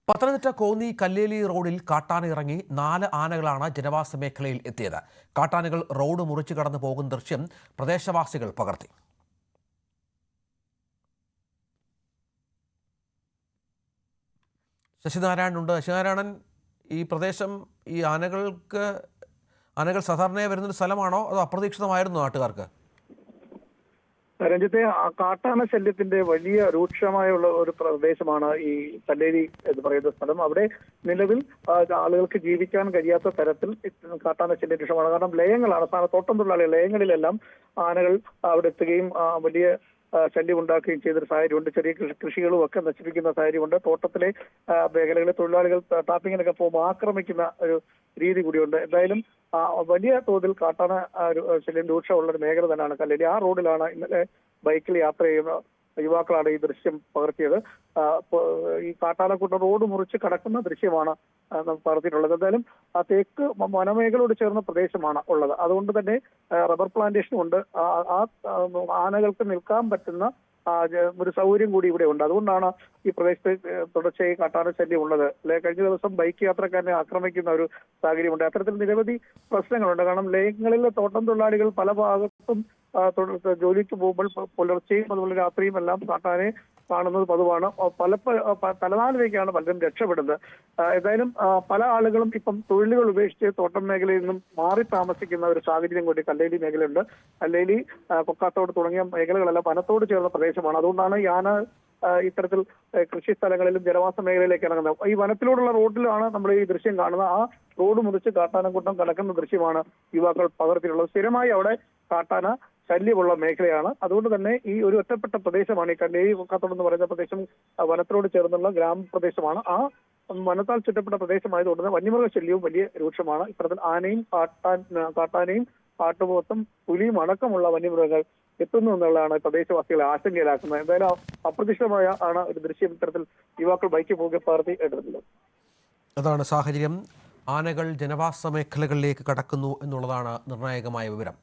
പത്തനംതിട്ട കോന്നി കല്ലേലി റോഡിൽ കാട്ടാന ഇറങ്ങി 4 ആനകളാണ് ജനവാസ മേഖലയിൽ എത്തിയത്. കാട്ടാനകൾ റോഡ് മുറിച്ചു കടന്നു പോകുന്ന ദൃശ്യം പ്രദേശവാസികൾ പകർത്തി. ശശിനാരായണനുണ്ട്. ശശിനാരായണൻ, ഈ പ്രദേശം ഈ ആനകൾ സാധാരണയായി വരുന്നൊരു സ്ഥലമാണോ അതോ അപ്രതീക്ഷിതമായിരുന്നു നാട്ടുകാർക്ക്? രഞ്ജിത്തെ, കാട്ടാന ശല്യത്തിന്റെ വലിയ രൂക്ഷമായുള്ള ഒരു പ്രദേശമാണ് ഈ കല്ലേരി എന്ന് പറയുന്ന സ്ഥലം. അവിടെ നിലവിൽ ആളുകൾക്ക് ജീവിക്കാൻ കഴിയാത്ത തരത്തിൽ കാട്ടാന ശല്യം രൂക്ഷമാണ്. കാരണം ലയങ്ങളാണ്, തോട്ടം തൊഴിലാളികൾ ലയങ്ങളിലെല്ലാം ആനകൾ അവിടെ എത്തുകയും വലിയ ശല്യം ഉണ്ടാക്കുകയും ചെയ്തൊരു സാഹചര്യമുണ്ട്. ചെറിയ കൃഷികളും ഒക്കെ നശിപ്പിക്കുന്ന സാഹചര്യമുണ്ട്. തോട്ടത്തിലെ മേഖലകളിലെ തൊഴിലാളികൾ ടാപ്പിങ്ങിനൊക്കെ പോകുമ്പോൾ ആക്രമിക്കുന്ന ഒരു രീതി കൂടിയുണ്ട്. എന്തായാലും വലിയ തോതിൽ കാട്ടാന ശല്യം രൂക്ഷമുള്ള ഒരു മേഖല തന്നെയാണ് കല്ലേരി. ആ റോഡിലാണ് ഇന്നലെ ബൈക്കിൽ യാത്ര ചെയ്യുന്ന യുവാക്കളാണ് ഈ ദൃശ്യം പകർത്തിയത്. ഈ കാട്ടാനക്കൂട്ടം റോഡ് മുറിച്ച് കടക്കുന്ന ദൃശ്യമാണ് പകർത്തിയിട്ടുള്ളത്. എന്തായാലും ആ തേക്ക് വനമേഖലയോട് ചേർന്ന പ്രദേശമാണ് ഉള്ളത്. അതുകൊണ്ട് തന്നെ റബ്ബർ പ്ലാന്റേഷനും ഉണ്ട്. ആ ആനകൾക്ക് നിൽക്കാൻ പറ്റുന്ന ഒരു സൗകര്യം കൂടി ഇവിടെ ഉണ്ട്. അതുകൊണ്ടാണ് ഈ പ്രദേശത്ത് തുടർച്ചയായി കാട്ടാന ശല്യം ഉള്ളത്. കഴിഞ്ഞ ദിവസം ബൈക്ക് യാത്രക്കാരനെ ആക്രമിക്കുന്ന ഒരു സാഹചര്യമുണ്ട്. അത്തരത്തിൽ നിരവധി പ്രശ്നങ്ങളുണ്ട്. കാരണം ലയങ്ങളിലെ തോട്ടം തൊഴിലാളികൾ പല ഭാഗത്തും ജോലിക്ക് പോകുമ്പോൾ പുലർച്ചെയും അതുപോലെ രാത്രിയും എല്ലാം കാട്ടാനെ കാണുന്നത് പതിവാണ്. തലനാരിലേക്കാണ് പലരും രക്ഷപ്പെടുന്നത്. ഏതായാലും പല ആളുകളും ഇപ്പം തൊഴിലുകൾ ഉപേക്ഷിച്ച് തോട്ടം മേഖലയിൽ നിന്നും മാറി താമസിക്കുന്ന ഒരു സാഹചര്യം കൂടി കല്ലേലി മേഖലയുണ്ട്. കല്ലേലി, കൊക്കാത്തോട് തുടങ്ങിയ മേഖലകളെല്ലാം വനത്തോട് ചേർന്ന പ്രദേശമാണ്. അതുകൊണ്ടാണ് ഈ ആന ഇത്തരത്തിൽ കൃഷി സ്ഥലങ്ങളിലും ജനവാസ മേഖലയിലേക്ക് ഇറങ്ങുന്നത്. ഈ വനത്തിലൂടെയുള്ള റോഡിലാണ് നമ്മൾ ഈ ദൃശ്യം കാണുന്നത്. ആ റോഡ് മുറിച്ച് കാട്ടാനക്കൂട്ടം കടക്കുന്ന ദൃശ്യമാണ് യുവാക്കൾ പകർത്തിയിട്ടുള്ളത്. സ്ഥിരമായി അവിടെ കാട്ടാന ശല്യമുള്ള മേഖലയാണ്. അതുകൊണ്ട് തന്നെ ഈ ഒരു ഒറ്റപ്പെട്ട പ്രദേശമാണ് ഈ കല്ലേരി കൊക്കാത്തോട് എന്ന് പറയുന്ന പ്രദേശം. വനത്തോട് ചേർന്നുള്ള ഗ്രാമപ്രദേശമാണ്. ആ വനത്താൽ ചുറ്റപ്പെട്ട പ്രദേശമായതുകൊണ്ട് തന്നെ വന്യമൃഗ ശല്യവും വലിയ രൂക്ഷമാണ്. ഇത്തരത്തിൽ ആനയും കാട്ടാനയും കാട്ടുപോത്തും പുലിയും അടക്കമുള്ള വന്യമൃഗങ്ങൾ എത്തുന്നു എന്നുള്ളതാണ് പ്രദേശവാസികളെ ആശങ്കയിലാക്കുന്നത്. എന്തായാലും അപ്രതീക്ഷിതമായ ആണ് ഒരു ദൃശ്യം ഇത്തരത്തിൽ യുവാക്കൾ ബൈക്കിൽ പോകുക പകർത്തി എടുത്തിട്ടുള്ളത്. അതാണ് സാഹചര്യം. ആനകൾ ജനവാസ മേഖലകളിലേക്ക് കടക്കുന്നു എന്നുള്ളതാണ് നിർണായകമായ വിവരം.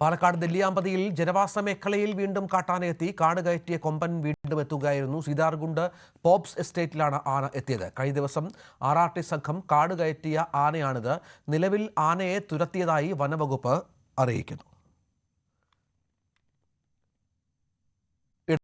പാലക്കാട് നെല്ലിയാമ്പതിയിൽ ജനവാസ മേഖലയിൽ വീണ്ടും കാട്ടാനയെത്തി. കാട് കയറ്റിയ കൊമ്പൻ വീണ്ടും എത്തുകയായിരുന്നു. സീതാർകുണ്ട് പോപ്സ് എസ്റ്റേറ്റിലാണ് ആന എത്തിയത്. കഴിഞ്ഞ ദിവസം RRT സംഘം കാട് കയറ്റിയ ആനയാണിത്. നിലവിൽ ആനയെ തുരത്തിയതായി വനവകുപ്പ് അറിയിക്കുന്നു.